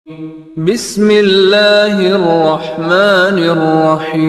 बिस्मिल्लाहिर रहमानिर रहीम।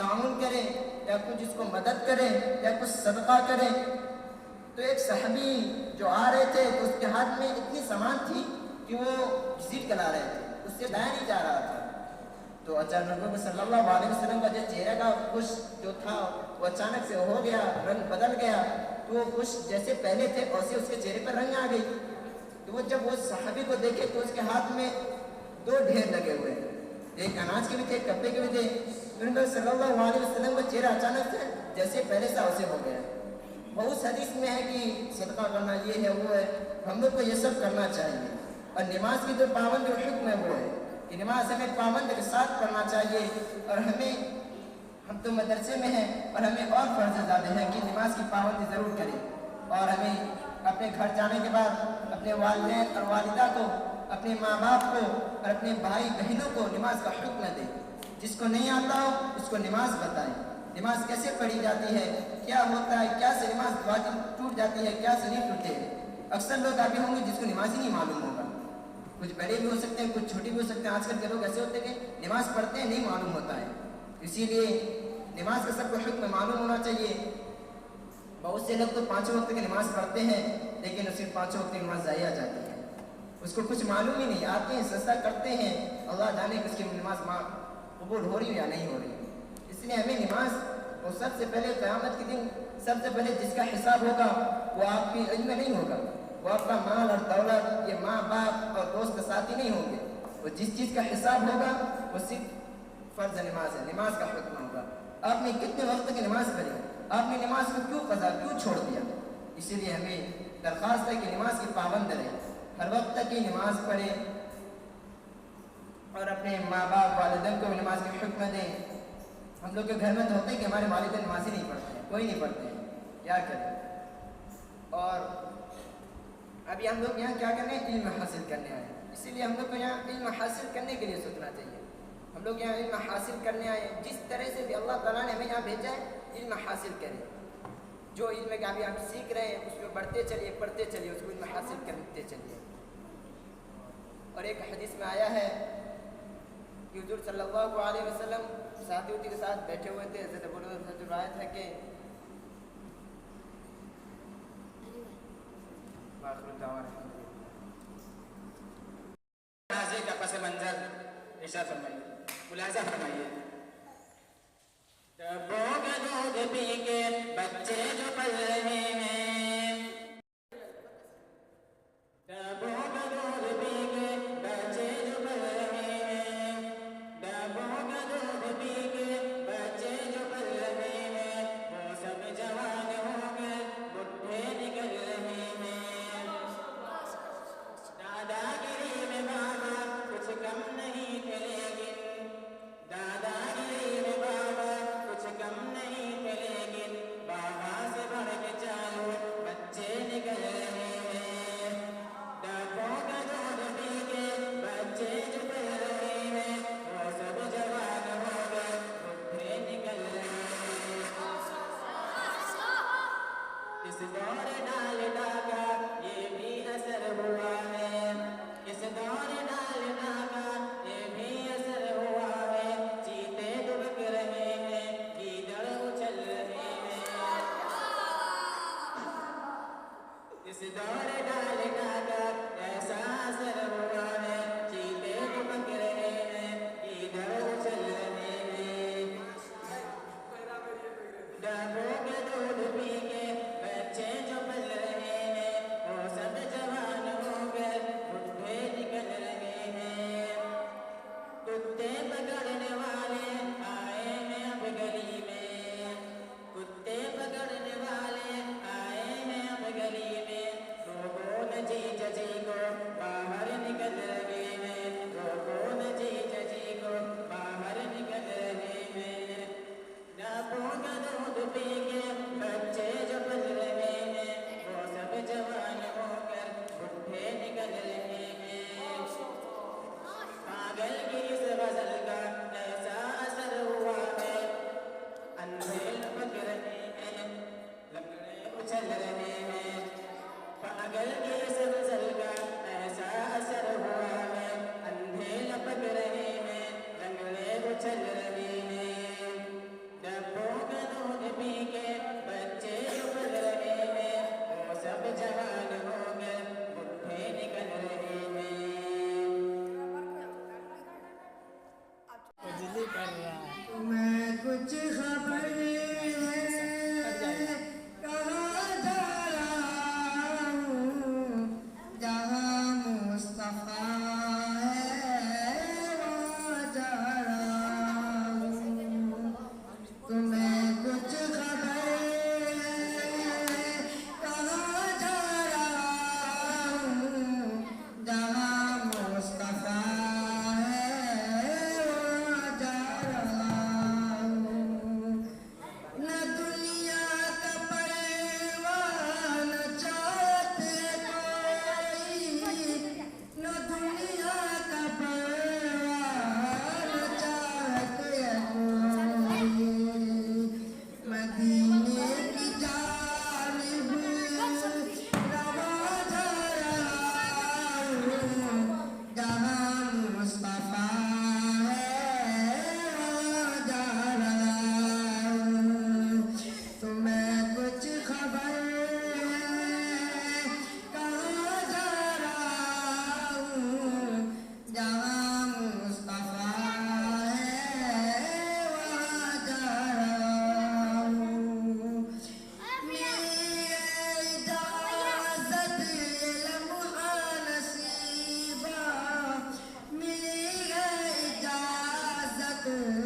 ताउन करे या कुछ उसको मदद करे या कुछ सदका करे। तो एक सहाबी जो आ रहे थे तो उसके हाथ में इतनी सामान थी कि वो घसीट कर ला रहे थे, उससे दाया नहीं जा रहा था। तो अचानक नबी सल्लल्लाहु अलैहि वसल्लम का जो चेहरे का खुश जो था वो अचानक से हो गया, रंग बदल गया। तो वो खुश जैसे पहले थे वैसे उसके चेहरे पर रंग आ गई। तो वो जब वो सहाबी को देखे तो उसके हाथ में दो ढेर लगे हुए, एक अनाज के भी थे, एक कपड़े के भी थे। तो नबी सल्लल्लाहु अलैहि वसल्लम का चेहरा अचानक से जैसे पहले से वैसे हो गया। बहुत हदीस में है कि सदका करना ये है वो है, हम लोग को ये सब करना चाहिए। और नमाज की जो पाबंद जो हुक्म है वो है कि नमाज हमें पाबंद के साथ पढ़ना चाहिए। और हम तो मदरसे में हैं और हमें और फर्ज ज़्यादा है कि नमाज की पाबंदी ज़रूर करें। और हमें अपने घर जाने के बाद अपने वालिदैन और वालिदा को, अपने माँ बाप को और अपने भाई बहनों को नमाज का हुक्म दें। जिसको नहीं आता हो उसको नमाज बताएं, नमाज कैसे पढ़ी जाती है, क्या होता है, क्या से नमाज वाजिब टूट जाती है, क्या से नहीं टूटे। अक्सर लोग आगे होंगे जिसको नमाज ही नहीं मालूम होगा, कुछ बड़े भी हो सकते हैं, कुछ छोटे भी हो सकते हैं। आजकल के लोग ऐसे होते हैं कि नमाज पढ़ते हैं नहीं मालूम होता है। इसीलिए नमाज का सबको हुक्म मालूम होना चाहिए। बहुत से लोग तो 5 वक्त की नमाज पढ़ते हैं लेकिन सिर्फ 5 वक्त की नमाज ज़ाया जाती है, उसको कुछ मालूम ही नहीं, आते हैं सजदा करते हैं, अल्लाह जाने कि उसकी नमाज कबूल हो रही है या नहीं हो रही। इसलिए हमें नमाज, और सबसे पहले क़यामत के दिन सबसे पहले जिसका हिसाब होगा वो आपकी इल्म में नहीं होगा, वो आपका माल और दौलत, ये माँ बाप और दोस्त साथी नहीं होंगे। वो जिस चीज़ का हिसाब होगा वो सिर्फ फ़र्ज नमाज है, नमाज का हुक्म होगा। आपने कितने वक्त की नमाज पढ़ी, आपने नमाज को क्यों कज़ा, क्यों छोड़ दिया। इसीलिए हमें दरख्वास्त है कि नमाज की पाबंद रहे, हर वक्त की नमाज पढ़े और अपने माँ बाप वालिदैन को नमाज के हुक्म दें। हम लोग के घर में तो होते हैं कि हमारे वालिदैन नमाज ही नहीं पढ़ते हैं, कोई नहीं पढ़ते हैं, क्या करें। और अभी हम लोग यहाँ क्या करने, इल्म हासिल करने आए। इसीलिए हम लोग को यहाँ इल्म हासिल करने के लिए सोचना चाहिए। हम लोग यहाँ इल्म हासिल करने आए, जिस तरह से भी अल्लाह ताला ने हमें यहाँ भेजा है, इल्म हासिल करें। जो इल्म का अभी आप सीख रहे हैं उसमें बढ़ते चलिए, पढ़ते चलिए, उसको इल्म हासिल करते चलिए। और एक हदीस में आया है कि हुज़ूर सल्लल्लाहु अलैहि वसल्लम साथियों के साथ बैठे हुए थे। हज़रत अबू हुरैरा से रिवायत है कि का पस मंजर इरशाद फरमाइए, मुलाज़ा फरमाइए। डब्बों का दूध पी के बच्चे जो पल रहे हैं, डब्बों का दूध पी के बच्चे जो पल रहे हैं, डब्बों का दूध पी के बच्चे जो पल रहे हैं, वो सब जवान होकर बुढ़े निकल रहे हैं। दादागिरी में बाबा कुछ कम नहीं थे लेकिन, दादागिरी में बाबा कुछ कम नहीं थे लेकिन, बाबा से बढ़ के चारों बच्चे निकल रहे हैं। डब्बों का दूध पी के बच्चे जो पल रहे हैं, वो सब जवान हो गए बुढ़े निकल रहे हैं। इस दौर डाल डाका ये भी असर हुआ है, इस दौर डाल डाका ये भी असर हुआ है। चीते दुबक रहे हैं, गीदड़ उछल रहे हैं। इस दौर डाल डाका ऐसा असर हुआ है, चीते दुबक रहे हैं, गीदड़ उछल रहे हैं। डब्बों के दूध पी के बच्चे जो पल रहे हैं, वो सब जवान होकर बुढ़े निकल रहे हैं। कुत्ते पकड़ने वाले आए हैं अब गली में, कुत्ते पकड़ने वाले आए हैं अब गली में। लोगों ने जी जी को बाहर निकल रहे हैं, लोगों ने जी को बाहर निकल रहे हैं। डब्बों का दूध पी के बच्चे जो पल रहे हैं, वो सब जवान होकर बुढ़े निकल रहे हैं। पागल की इस गज़ल का ऐसा असर सख्त